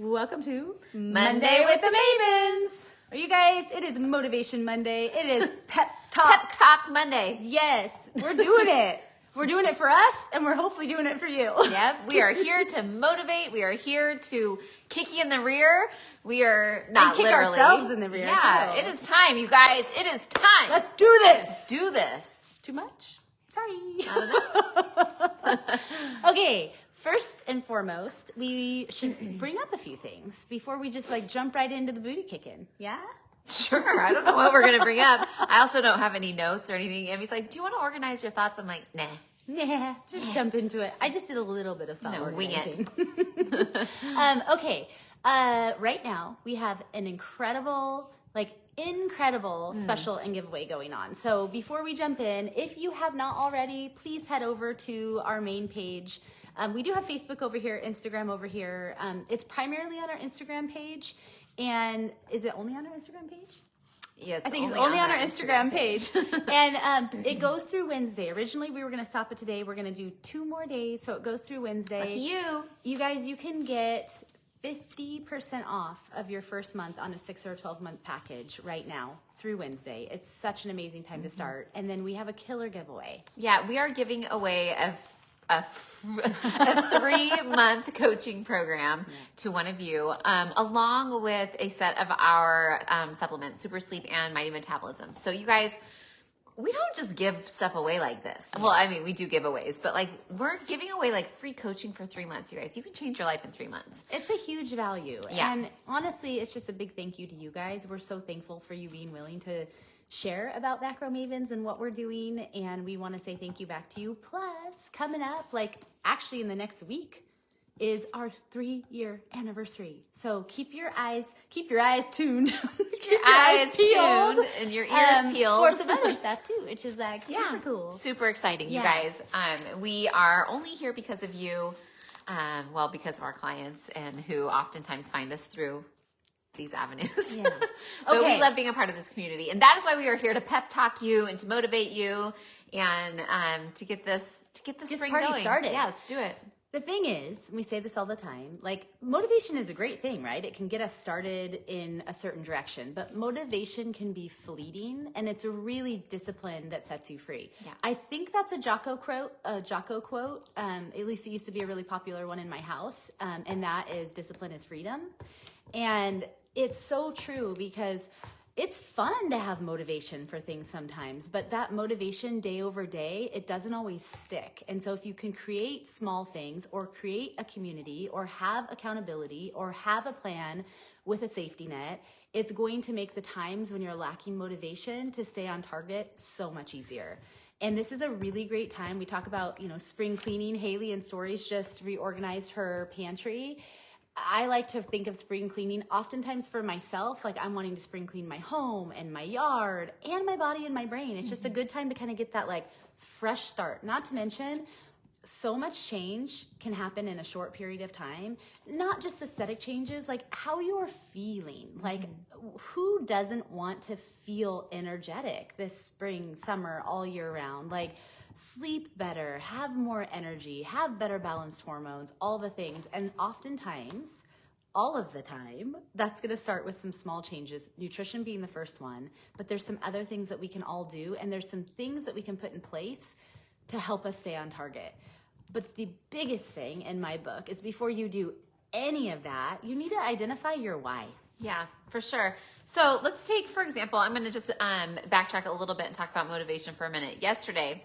Welcome to Monday with the Mavens. You guys, it is Motivation Monday. It is Pep Talk. Pep Talk Monday. Yes, we're doing it. We're doing it for us, and we're hopefully doing it for you. Yep, we are here to motivate. We are here to kick you in the rear. We are not and kick literally. ourselves in the rear. Yeah, too. it is time, you guys. It is time. Let's do this. Let's do this. Too much? Sorry. I don't know. Okay, first and foremost, we should bring up a few things before we just jump right into the booty kicking. Yeah? Sure. I don't know what we're going to bring up. I also don't have any notes or anything. Emmy's like, do you want to organize your thoughts? I'm like, nah. Yeah, just jump into it. I just did a little bit of thought organizing. Wing it. Okay. Right now we have an incredible special and giveaway going on. So before we jump in, if you have not already, please head over to our main page. We do have Facebook over here, Instagram over here. It's primarily on our Instagram page. And is it only on our Instagram page? Yeah, I think it's only on our Instagram page. And it goes through Wednesday. Originally, we were going to stop it today. We're going to do 2 more days, so it goes through Wednesday. You guys, you can get 50% off of your first month on a 6 or 12-month package right now through Wednesday. It's such an amazing time to start. And then we have a killer giveaway. Yeah, we are giving away a 3-month coaching program to one of you, along with a set of our supplements, Super Sleep and Mighty Metabolism. So you guys, we don't just give stuff away like this. Well, I mean, we do giveaways, but we're giving away free coaching for 3 months, you guys. You can change your life in 3 months. It's a huge value. Yeah. And honestly, it's just a big thank you to you guys. We're so thankful for you being willing to share about Macro Mavens and what we're doing, and we want to say thank you back to you. Plus, coming up, actually in the next week, is our 3-year anniversary. So keep your eyes tuned. keep your eyes peeled and your ears peeled for some other stuff too, which is super cool, super exciting. You guys, we are only here because of you. Because of our clients and who oftentimes find us through these avenues. Yeah. But we love being a part of this community. And that is why we are here to pep talk you and to motivate you and to get this spring party going. Started. Yeah, let's do it. The thing is, we say this all the time, motivation is a great thing, right? It can get us started in a certain direction, but motivation can be fleeting, and it's a really discipline that sets you free. Yeah. I think that's a Jocko quote. At least it used to be a really popular one in my house, and that is discipline is freedom. And it's so true because it's fun to have motivation for things sometimes, but that motivation day over day, it doesn't always stick. And so if you can create small things or create a community or have accountability or have a plan with a safety net, it's going to make the times when you're lacking motivation to stay on target so much easier. And this is a really great time. We talk about, spring cleaning. Haley in Stories just reorganized her pantry. I like to think of spring cleaning oftentimes for myself, I'm wanting to spring clean my home and my yard and my body and my brain. It's just a good time to kind of get that fresh start. Not to mention, so much change can happen in a short period of time. Not just aesthetic changes, how you are feeling. Who doesn't want to feel energetic this spring, summer, all year round? Sleep better, have more energy, have better balanced hormones, all the things. And oftentimes, all of the time, that's going to start with some small changes, nutrition being the first one, but there's some other things that we can all do, and there's some things that we can put in place to help us stay on target. But the biggest thing in my book is before you do any of that, you need to identify your why. Yeah, for sure. So let's take, for example, I'm going to just backtrack a little bit and talk about motivation for a minute. Yesterday,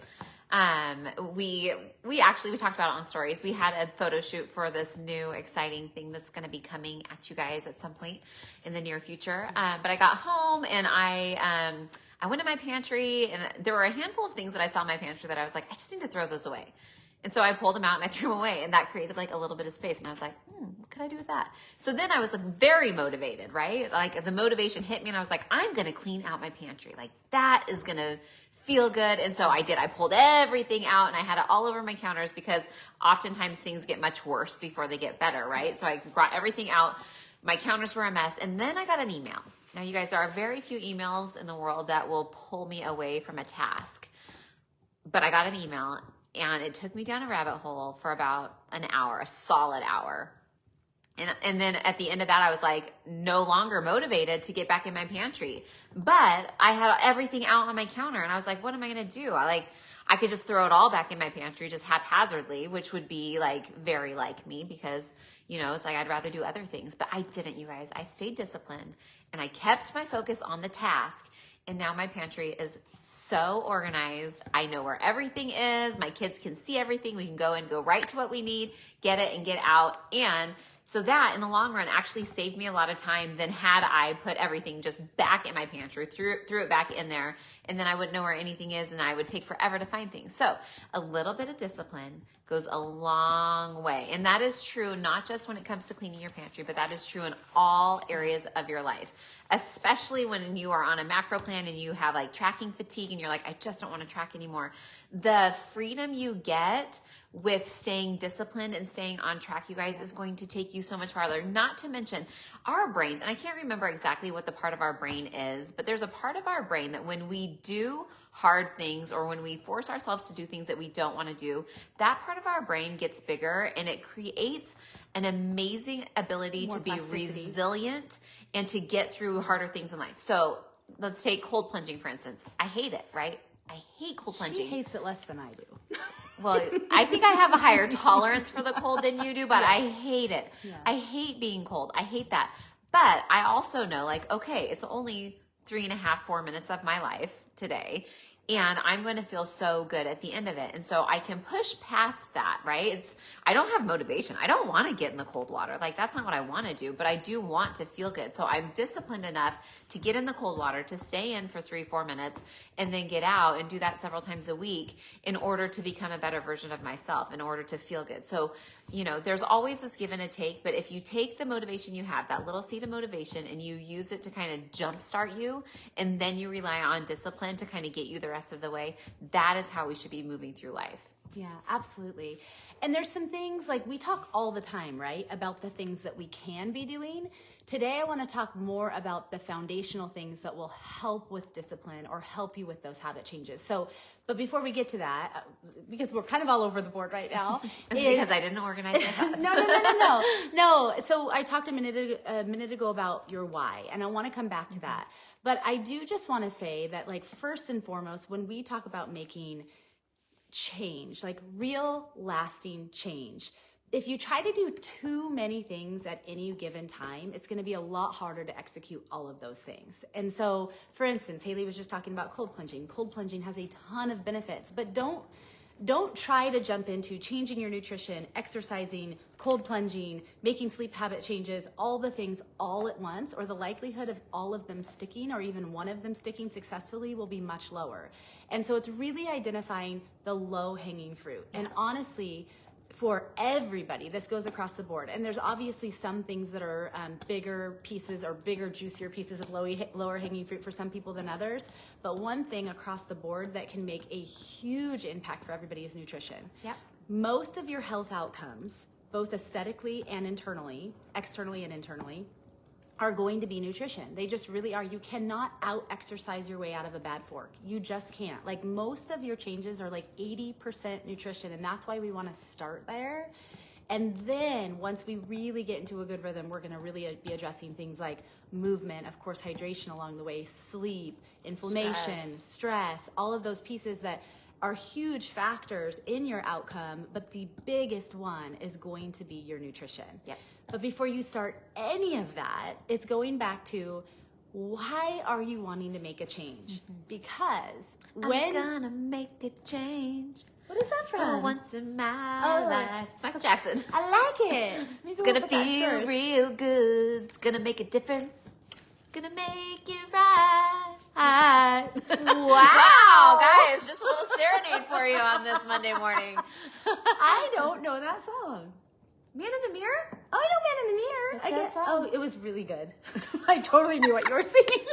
we talked about it on Stories. We had a photo shoot for this new exciting thing that's going to be coming at you guys at some point in the near future. But I got home and I went to my pantry, and there were a handful of things that I saw in my pantry that I was like, I just need to throw those away. And so I pulled them out and I threw them away, and that created a little bit of space. And I was like, what could I do with that? So then I was very motivated, right? The motivation hit me, and I was like, I'm going to clean out my pantry. That is going to feel good. And so I did. I pulled everything out and I had it all over my counters because oftentimes things get much worse before they get better, right? So I brought everything out. My counters were a mess. And then I got an email. Now, you guys, there are very few emails in the world that will pull me away from a task. But I got an email, and it took me down a rabbit hole for about an hour, a solid hour. And then at the end of that, I was like no longer motivated to get back in my pantry. But I had everything out on my counter and I was like, what am I going to do? I could just throw it all back in my pantry just haphazardly, which would be like very like me because, it's like I'd rather do other things. But I didn't, you guys. I stayed disciplined and I kept my focus on the task. And now my pantry is so organized. I know where everything is. My kids can see everything. We can go and go right to what we need, get it and get out. And so that in the long run actually saved me a lot of time than had I put everything just back in my pantry, threw it back in there, and then I wouldn't know where anything is and I would take forever to find things. So a little bit of discipline goes a long way. And that is true not just when it comes to cleaning your pantry, but that is true in all areas of your life, especially when you are on a macro plan and you have like tracking fatigue and you're like, I just don't want to track anymore. The freedom you get with staying disciplined and staying on track, you guys, is going to take you so much farther. Not to mention our brains, and I can't remember exactly what the part of our brain is, but there's a part of our brain that when we do hard things or when we force ourselves to do things that we don't want to do, that part of our brain gets bigger and it creates an amazing ability to be resilient and to get through harder things in life. So let's take cold plunging, for instance. I hate it, right? I hate cold plunging. She hates it less than I do. Well, I think I have a higher tolerance for the cold than you do, but yeah. I hate it. Yeah. I hate being cold. I hate that. But I also know, like, okay, it's only 3.5, 4 minutes of my life today. And I'm going to feel so good at the end of it. And so I can push past that, right? I don't have motivation. I don't want to get in the cold water. Like, that's not what I want to do, but I do want to feel good. So I'm disciplined enough to get in the cold water, to stay in for 3-4 minutes and then get out and do that several times a week in order to become a better version of myself, in order to feel good. So, there's always this give and a take, but if you take the motivation you have, that little seed of motivation, and you use it to kind of jumpstart you, and then you rely on discipline to kind of get you the rest of the way, that is how we should be moving through life. Yeah, absolutely. And there's some things, like we talk all the time, right, about the things that we can be doing. Today, I want to talk more about the foundational things that will help with discipline or help you with those habit changes. So, but before we get to that, because we're kind of all over the board right now. Because I didn't organize my thoughts. No. So I talked a minute ago about your why, and I want to come back to that. But I do just want to say that, like, first and foremost, when we talk about making change, like real lasting change, if you try to do too many things at any given time, it's going to be a lot harder to execute all of those things. And so, for instance, Haley was just talking about cold plunging. Cold plunging has a ton of benefits, but don't try to jump into changing your nutrition, exercising, cold plunging, making sleep habit changes, all the things all at once, or the likelihood of all of them sticking or even one of them sticking successfully will be much lower. And so it's really identifying the low-hanging fruit. And honestly, for everybody, this goes across the board. And there's obviously some things that are bigger pieces or bigger, juicier pieces of lower hanging fruit for some people than others. But one thing across the board that can make a huge impact for everybody is nutrition. Yep. Most of your health outcomes, both aesthetically and externally and internally, are going to be nutrition. They just really are. You cannot out-exercise your way out of a bad fork. You just can't. Like, most of your changes are like 80% nutrition, and that's why we want to start there. And then once we really get into a good rhythm, we're going to really be addressing things like movement, of course, hydration along the way, sleep, inflammation, stress, all of those pieces that are huge factors in your outcome, but the biggest one is going to be your nutrition. Yep. But before you start any of that, it's going back to, why are you wanting to make a change? Mm-hmm. Because I'm gonna make a change. What is that from? For once in my life. It's Michael Jackson. I like it. It's gonna feel real good. It's gonna make a difference. Gonna make it right. Wow, guys, just a little serenade for you on this Monday morning. I don't know that song. Man in the Mirror? Oh, I know Man in the Mirror. Oh, it was really good. I totally knew what you were singing.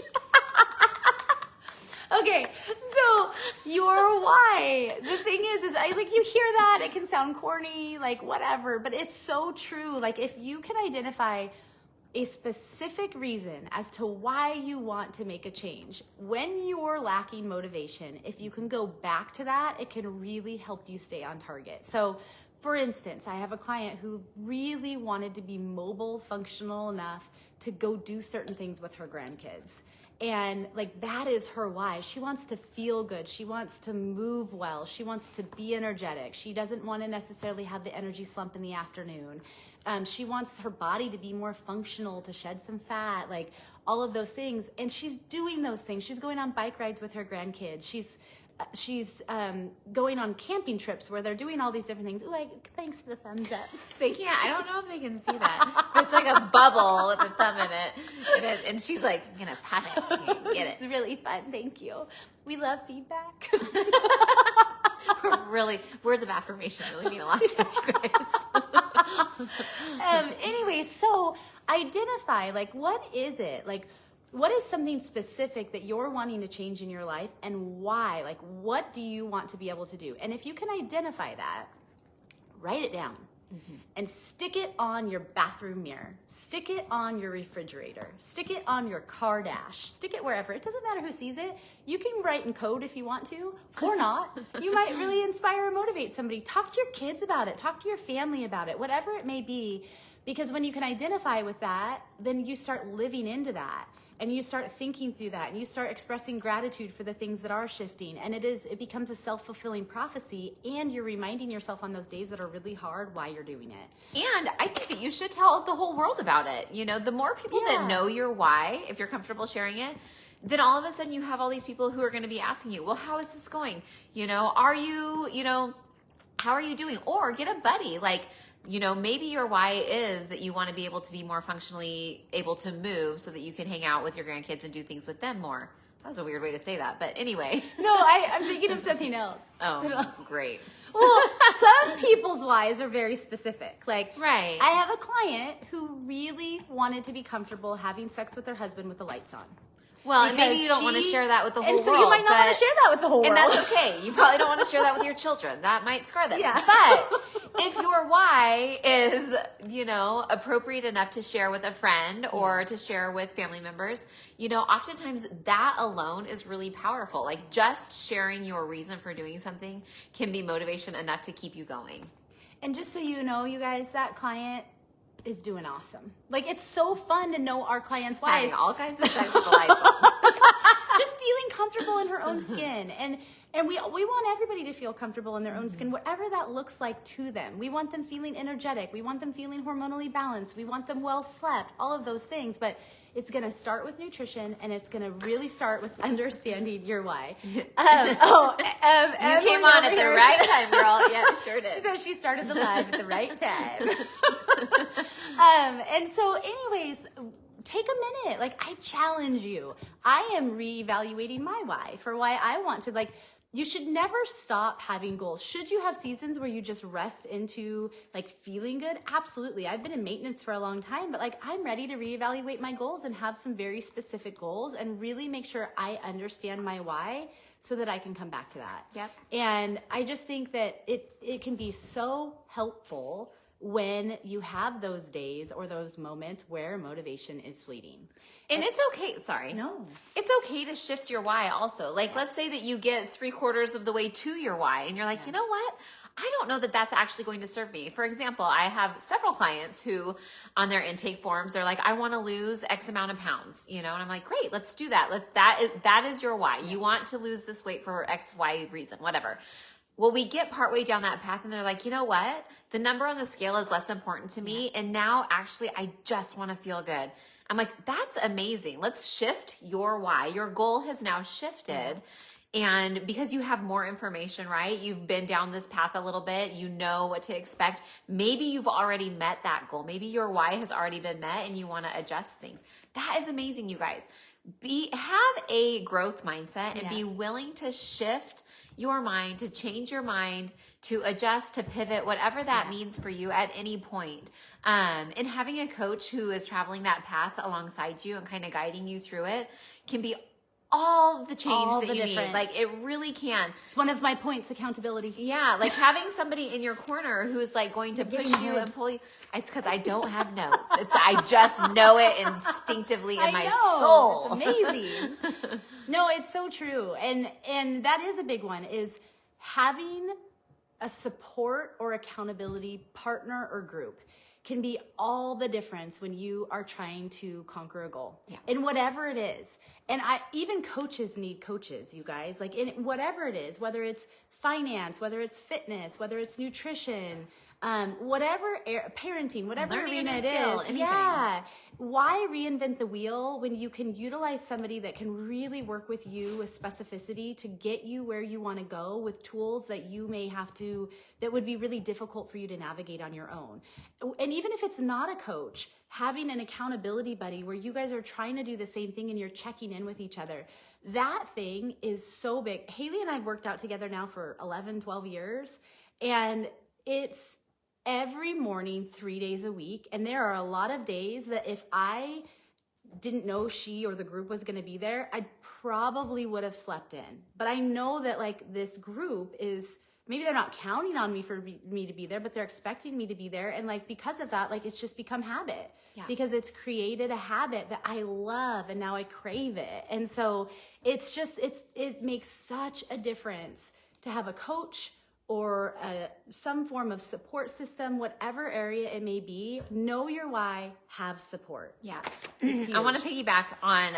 Okay, so your why. The thing is you hear that, it can sound corny, like whatever, but it's so true. Like, if you can identify a specific reason as to why you want to make a change, when you're lacking motivation, if you can go back to that, it can really help you stay on target. So, for instance, I have a client who really wanted to be mobile, functional enough to go do certain things with her grandkids. And like, that is her why. She wants to feel good. She wants to move well. She wants to be energetic. She doesn't want to necessarily have the energy slump in the afternoon. She wants her body to be more functional, to shed some fat, like all of those things. And she's doing those things. She's going on bike rides with her grandkids. She's going on camping trips where they're doing all these different things. Ooh, thanks for the thumbs up. They can't. I don't know if they can see that. It's like a bubble with a thumb in it. And she's like, I'm going to pop it. Get it. It's really fun. Thank you. We love feedback. Really, words of affirmation really mean a lot to us, you guys. Anyway, so identify, like, what is it? Like, what is something specific that you're wanting to change in your life, and why? Like, what do you want to be able to do? And if you can identify that, write it down and stick it on your bathroom mirror. Stick it on your refrigerator. Stick it on your car dash. Stick it wherever. It doesn't matter who sees it. You can write in code if you want to, or not. You might really inspire or motivate somebody. Talk to your kids about it. Talk to your family about it, whatever it may be. Because when you can identify with that, then you start living into that. And you start thinking through that, and you start expressing gratitude for the things that are shifting. And it becomes a self-fulfilling prophecy, and you're reminding yourself on those days that are really hard why you're doing it. And I think that you should tell the whole world about it. You know, the more people that know your why, if you're comfortable sharing it, then all of a sudden you have all these people who are going to be asking you, well, how is this going? You know, how are you doing? Or get a buddy, like, you know, maybe your why is that you want to be able to be more functionally able to move so that you can hang out with your grandkids and do things with them more. That was a weird way to say that, but anyway. No, I'm thinking of something else. Oh, great. Well, some people's whys are very specific. Like, right. I have a client who really wanted to be comfortable having sex with her husband with the lights on. Well, and maybe you don't want to share that with the whole world. And so you might not want to share that with the whole world. And that's okay. You probably don't want to share that with your children. That might scar them. Yeah. But if your why is, you know, appropriate enough to share with a friend or to share with family members, you know, oftentimes that alone is really powerful. Like, just sharing your reason for doing something can be motivation enough to keep you going. And just so you know, you guys, that client is doing awesome. Like, it's so fun to know our clients' whys. All kinds of sex with the lights on. Just feeling comfortable in her own skin. And we want everybody to feel comfortable in their own skin, whatever that looks like to them. We want them feeling energetic. We want them feeling hormonally balanced. We want them well slept, all of those things. But it's going to start with nutrition, and it's going to really start with understanding your why. You came on at the right time, girl. Yeah, sure did. She said she started the live at the right time. And so anyways, take a minute. Like, I challenge you. I am reevaluating my why for why I want to, like, you should never stop having goals. Should you have seasons where you just rest into like feeling good? Absolutely. I've been in maintenance for a long time, but like, I'm ready to reevaluate my goals and have some very specific goals and really make sure I understand my why so that I can come back to that. Yep. And I just think that it can be so helpful when you have those days or those moments where motivation is fleeting. And it's okay. Sorry. No. It's okay to shift your why also. Like, let's say that you get 3/4 of the way to your why and you're like, you know what? I don't know that that's actually going to serve me. For example, I have several clients who on their intake forms, they're like, I want to lose X amount of pounds, you know? And I'm like, great, let's do that. That is your why. You want to lose this weight for X, Y reason, whatever. Well, we get partway down that path and they're like, you know what? The number on the scale is less important to me. And now actually I just want to feel good. I'm like, that's amazing. Let's shift your why. Your goal has now shifted. And because you have more information, right? You've been down this path a little bit. You know what to expect. Maybe you've already met that goal. Maybe your why has already been met and you want to adjust things. That is amazing, you guys. Have a growth mindset and be willing to shift your mind, to change your mind, to adjust, to pivot, whatever that means for you at any point. And having a coach who is traveling that path alongside you and kind of guiding you through it can be all the change that you need. Like, it really can. It's one of my points, accountability. Yeah, like having somebody in your corner who's like going to push you and pull you. It's because I don't have notes. I just know it instinctively in my soul. It's amazing. No, it's so true. And that is a big one, is having a support or accountability partner or group can be all the difference when you are trying to conquer a goal. Yeah. In whatever it is. And even coaches need coaches, you guys. Like in whatever it is, whether it's finance, whether it's fitness, whether it's nutrition, whatever, parenting, whatever Learning arena a it skill, is. anything. Yeah. Why reinvent the wheel when you can utilize somebody that can really work with you with specificity to get you where you want to go with tools that you may have to, that would be really difficult for you to navigate on your own. And even if it's not a coach, having an accountability buddy where you guys are trying to do the same thing and you're checking in with each other, that thing is so big. Haley and I have worked out together now for 11, 12 years, and it's every morning, 3 days a week. And there are a lot of days that if I didn't know she or the group was going to be there, I probably would have slept in. But I know that like this group is, maybe they're not counting on me for me to be there, but they're expecting me to be there. And like, because of that, like it's just become habit. Yeah. Because it's created a habit that I love and now I crave it. And so it's just, it makes such a difference to have a coach or some form of support system, whatever area it may be. Know your why, have support. Yeah. I want to piggyback on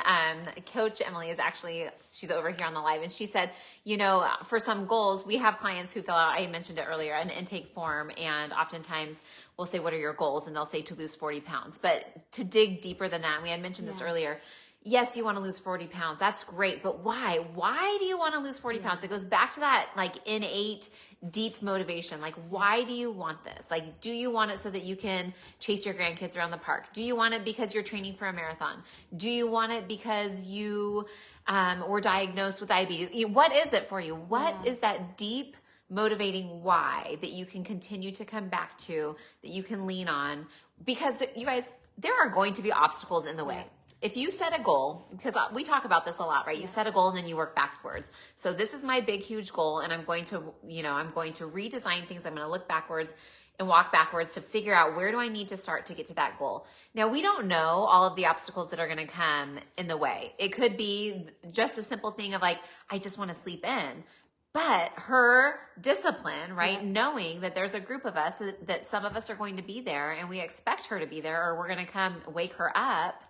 Coach Emily is actually, she's over here on the live, and she said, you know, for some goals, we have clients who fill out, I mentioned it earlier, an intake form, and oftentimes we'll say, what are your goals? And they'll say to lose 40 pounds. But to dig deeper than that, we had mentioned this earlier, yes, you want to lose 40 pounds. That's great. But why? Why do you want to lose 40 pounds? It goes back to that like innate deep motivation. Like, why do you want this? Like, do you want it so that you can chase your grandkids around the park? Do you want it because you're training for a marathon? Do you want it because you were diagnosed with diabetes? What is it for you? What is that deep motivating why that you can continue to come back to, that you can lean on? Because you guys, there are going to be obstacles in the way. If you set a goal, because we talk about this a lot, right? You set a goal and then you work backwards. So this is my big, huge goal, and I'm going to, I'm going to redesign things. I'm going to look backwards and walk backwards to figure out where do I need to start to get to that goal. Now, we don't know all of the obstacles that are going to come in the way. It could be just a simple thing of like, I just want to sleep in. But her discipline, right? Knowing that there's a group of us, that some of us are going to be there and we expect her to be there, or we're going to come wake her up.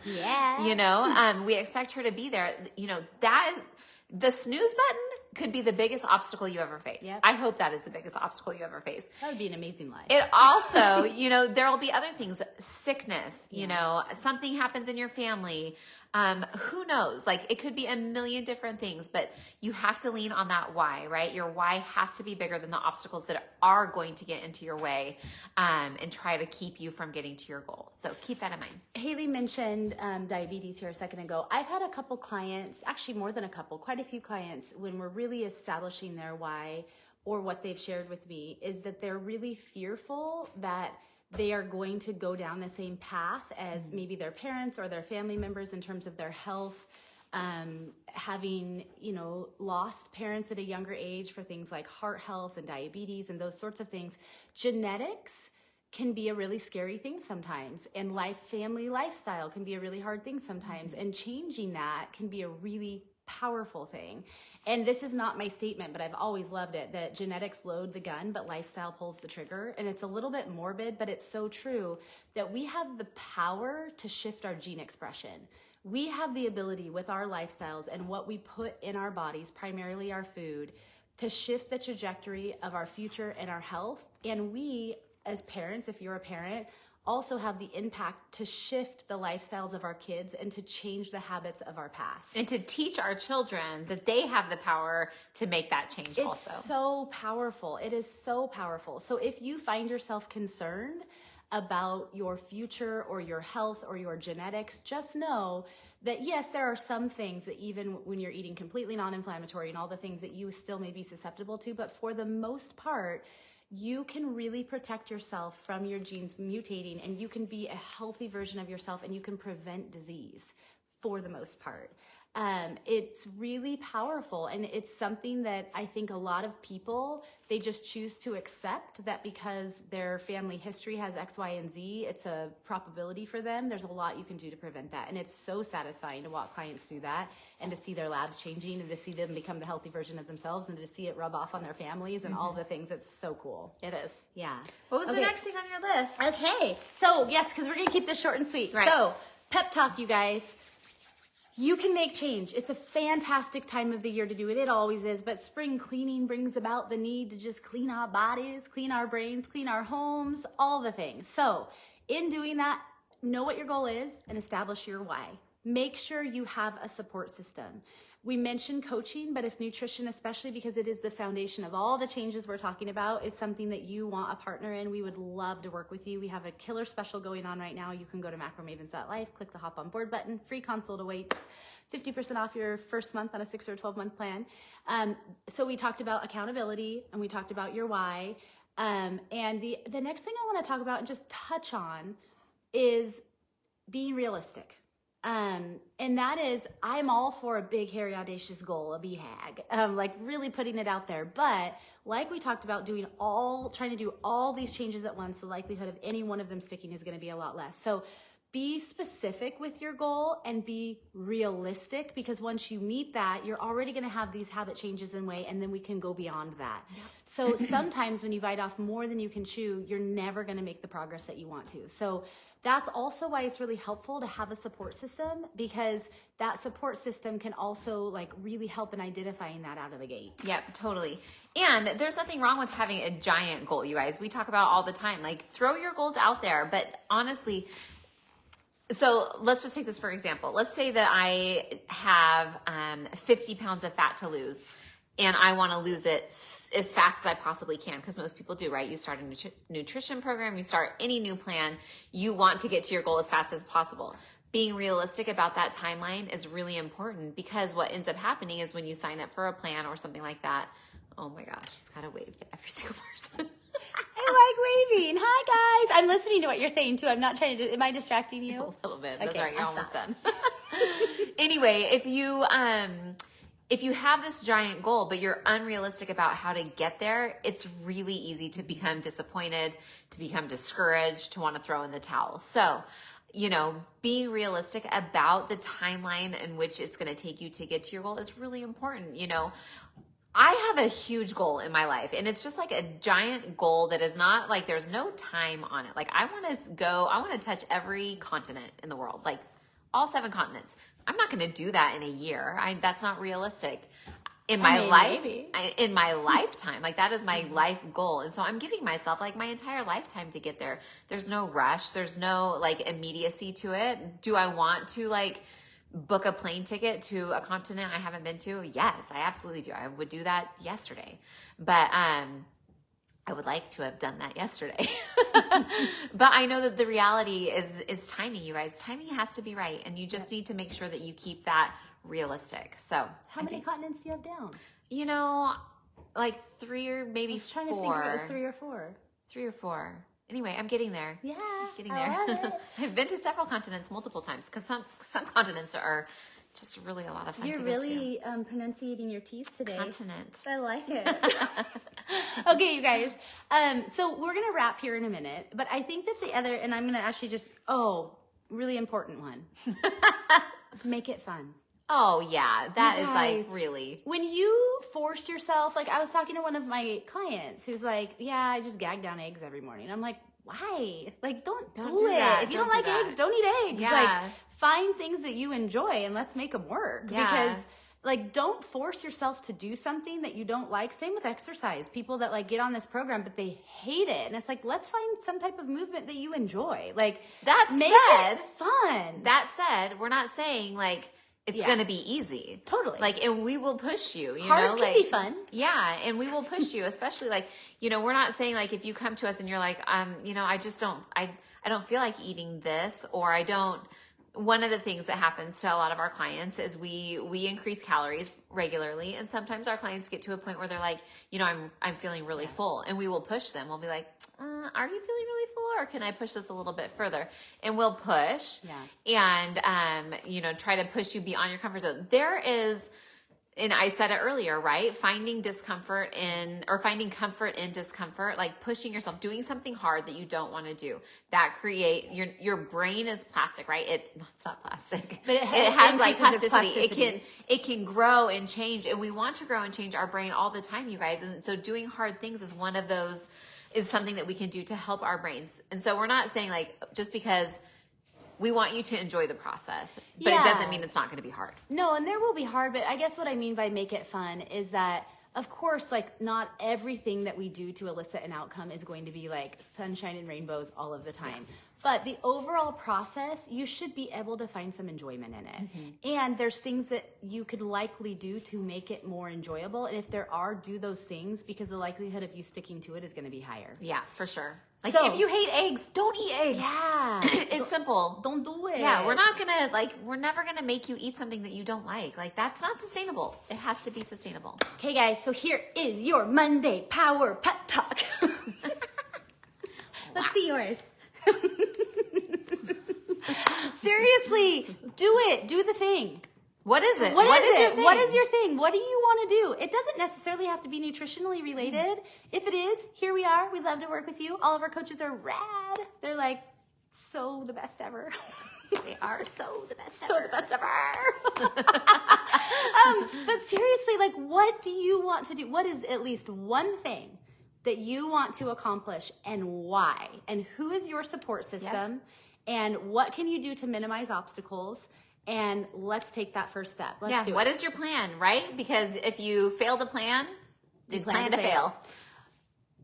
We expect her to be there. That is, the snooze button could be the biggest obstacle you ever face. I hope that is the biggest obstacle you ever face. That would be an amazing life. It also, there will be other things, sickness, something happens in your family. Who knows? Like, it could be a million different things, but you have to lean on that why, right? Your why has to be bigger than the obstacles that are going to get into your way, and try to keep you from getting to your goal. So keep that in mind. Haley mentioned diabetes here a second ago. I've had a couple clients, actually more than a couple, quite a few clients, when we're really establishing their why, or what they've shared with me, is that they're really fearful that they are going to go down the same path as maybe their parents or their family members in terms of their health, having, lost parents at a younger age for things like heart health and diabetes and those sorts of things. Genetics can be a really scary thing sometimes, and family lifestyle can be a really hard thing sometimes, and changing that can be a really powerful thing. And this is not my statement, but I've always loved it, that genetics load the gun, but lifestyle pulls the trigger. And it's a little bit morbid, but it's so true that we have the power to shift our gene expression. We have the ability with our lifestyles and what we put in our bodies, primarily our food, to shift the trajectory of our future and our health. And we, as parents, if you're a parent, also have the impact to shift the lifestyles of our kids and to change the habits of our past. And to teach our children that they have the power to make that change also. It's so powerful. It is so powerful. So if you find yourself concerned about your future or your health or your genetics, just know that yes, there are some things that even when you're eating completely non-inflammatory and all the things that you still may be susceptible to, but for the most part, you can really protect yourself from your genes mutating, and you can be a healthy version of yourself, and you can prevent disease for the most part. It's really powerful, and it's something that I think a lot of people, they just choose to accept that because their family history has X, Y, and Z, it's a probability for them. There's a lot you can do to prevent that, and it's so satisfying to watch clients do that and to see their labs changing and to see them become the healthy version of themselves and to see it rub off on their families and all the things. It's so cool. It is. Yeah. What was the next thing on your list? Okay, so yes, because we're going to keep this short and sweet. Right. So, pep talk, you guys. You can make change. It's a fantastic time of the year to do it. It always is. But spring cleaning brings about the need to just clean our bodies, clean our brains, clean our homes, all the things. So in doing that, know what your goal is and establish your why. Make sure you have a support system. We mentioned coaching, but if nutrition, especially because it is the foundation of all the changes we're talking about, is something that you want a partner in, we would love to work with you. We have a killer special going on right now. You can go to macromavens.life, click the hop on board button, free consult awaits, 50% off your first month on a 6 or 12-month plan. So we talked about accountability and we talked about your why. And the next thing I want to talk about and just touch on is being realistic. And that is, I'm all for a big, hairy, audacious goal, a BHAG, like really putting it out there. But like we talked about trying to do all these changes at once, the likelihood of any one of them sticking is going to be a lot less. So be specific with your goal and be realistic, because once you meet that, you're already going to have these habit changes in way, and then we can go beyond that. Yep. So sometimes when you bite off more than you can chew, you're never going to make the progress that you want to. So that's also why it's really helpful to have a support system, because that support system can also like really help in identifying that out of the gate. Yep, totally. And there's nothing wrong with having a giant goal, you guys. We talk about all the time, like throw your goals out there, but honestly, so let's just take this for example. Let's say that I have 50 pounds of fat to lose, and I want to lose it as fast as I possibly can, because most people do, right? You start a nutrition program, you start any new plan, you want to get to your goal as fast as possible. Being realistic about that timeline is really important, because what ends up happening is when you sign up for a plan or something like that, oh my gosh, she's got to wave to every single person. I like waving. Hi, guys. I'm listening to what you're saying, too. I'm not trying to... Am I distracting you? A little bit. That's okay, right. You're almost done. Anyway, if you have this giant goal, but you're unrealistic about how to get there, it's really easy to become disappointed, to become discouraged, to want to throw in the towel. So, being realistic about the timeline in which it's going to take you to get to your goal is really important. I have a huge goal in my life, and it's just like a giant goal that is not like, there's no time on it. Like I want to touch every continent in the world, like all 7 continents. I'm not going to do that in a year. That's not realistic. In my lifetime, like that is my life goal. And so I'm giving myself like my entire lifetime to get there. There's no rush. There's no like immediacy to it. Do I want to like book a plane ticket to a continent I haven't been to? Yes, I absolutely do. I would do that yesterday. But I would like to have done that yesterday. But I know that the reality is timing, you guys. Timing has to be right, and you just need to make sure that you keep that realistic. So how many continents do you have down? Like 3 or maybe 4. Trying to think if it was 3 or 4. 3 or 4. Anyway, I'm getting there. Yeah, getting there. I love it. I've been to several continents multiple times, because some continents are just really a lot of fun. You're to really pronunciating your T's today. Continent. I like it. Okay, you guys. So we're gonna wrap here in a minute, but I think that the other, and I'm gonna actually just really important one. Make it fun. Oh yeah, that is guys, like really. When you force yourself, like I was talking to one of my clients who's like, yeah, I just gag down eggs every morning. I'm like, why? Like, don't do it. That. If you don't like eggs, don't eat eggs. Yeah. Like, find things that you enjoy and let's make them work. Yeah. Because like, don't force yourself to do something that you don't like. Same with exercise. People that like get on this program, but they hate it. And it's like, let's find some type of movement that you enjoy. Like, make it fun. That said, we're not saying like, it's going to be easy. Totally. Like, and we will push you, Hard can be fun. Yeah. And we will push you, especially like, we're not saying like, if you come to us and you're like, I don't feel like eating this, or one of the things that happens to a lot of our clients is we increase calories regularly. And sometimes our clients get to a point where they're like, I'm feeling really full, and we will push them. We'll be like, are you feeling really full? or can I push this a little bit further? And we'll push and, try to push you beyond your comfort zone. There is, and I said it earlier, right? Finding comfort in discomfort, like pushing yourself, doing something hard that you don't want to do. That create your brain is plastic, right? It's not plastic, but it has like plasticity. It can grow and change, and we want to grow and change our brain all the time, you guys. And so doing hard things is one of those, is something that we can do to help our brains. And so we're not saying like, just because we want you to enjoy the process, but it doesn't mean it's not going to be hard. No, and there will be hard, but I guess what I mean by make it fun is that, of course, like not everything that we do to elicit an outcome is going to be like sunshine and rainbows all of the time. But the overall process, you should be able to find some enjoyment in it. And there's things that you could likely do to make it more enjoyable. And if there are, do those things, because the likelihood of you sticking to it is going to be higher. Yeah, for sure. Like if you hate eggs, don't eat eggs. Yeah. It's simple. Don't do it. Yeah, we're never going to make you eat something that you don't like. Like that's not sustainable. It has to be sustainable. Okay, guys, so here is your Monday Power Pep Talk. Let's see yours. Seriously, do it. Do the thing. What is it? What is your thing? What is your thing? What do you want to do? It doesn't necessarily have to be nutritionally related. If it is, here we are. We'd love to work with you. All of our coaches are rad. They're like so the best ever. They are so the best ever. So the best ever. But seriously, like, what do you want to do? What is at least one thing that you want to accomplish, and why? And who is your support system? Yep. And what can you do to minimize obstacles? And let's take that first step. Let's do it. What is your plan, right? Because if you fail to plan, you plan to fail.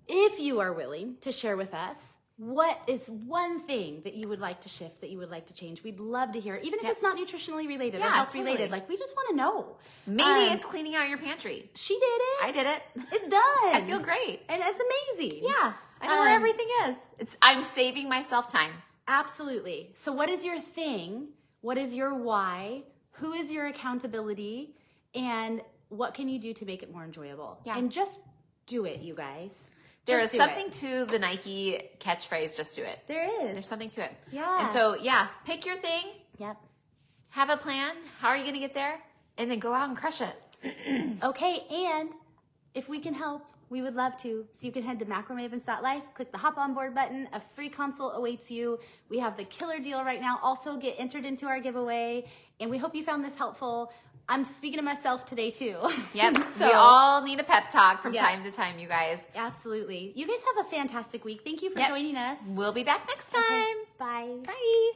If you are willing to share with us, what is one thing that you would like to shift, that you would like to change? We'd love to hear it, even if it's not nutritionally related or health related. Like, we just want to know. Maybe it's cleaning out your pantry. She did it. I did it. It's done. I feel great. And it's amazing. Yeah. I know where everything is. I'm saving myself time. Absolutely. So what is your thing? What is your why? Who is your accountability? And what can you do to make it more enjoyable? Yeah. And just do it, you guys. There is something to the Nike catchphrase, just do it. There is. There's something to it. Yeah. And so, pick your thing. Yep. Have a plan. How are you going to get there? And then go out and crush it. Okay, and if we can help, we would love to. So you can head to macromavens.life, click the hop on board button. A free consult awaits you. We have the killer deal right now. Also get entered into our giveaway. And we hope you found this helpful. I'm speaking to myself today too. Yep. So, we all need a pep talk from time to time, you guys. Absolutely. You guys have a fantastic week. Thank you for joining us. We'll be back next time. Okay. Bye. Bye.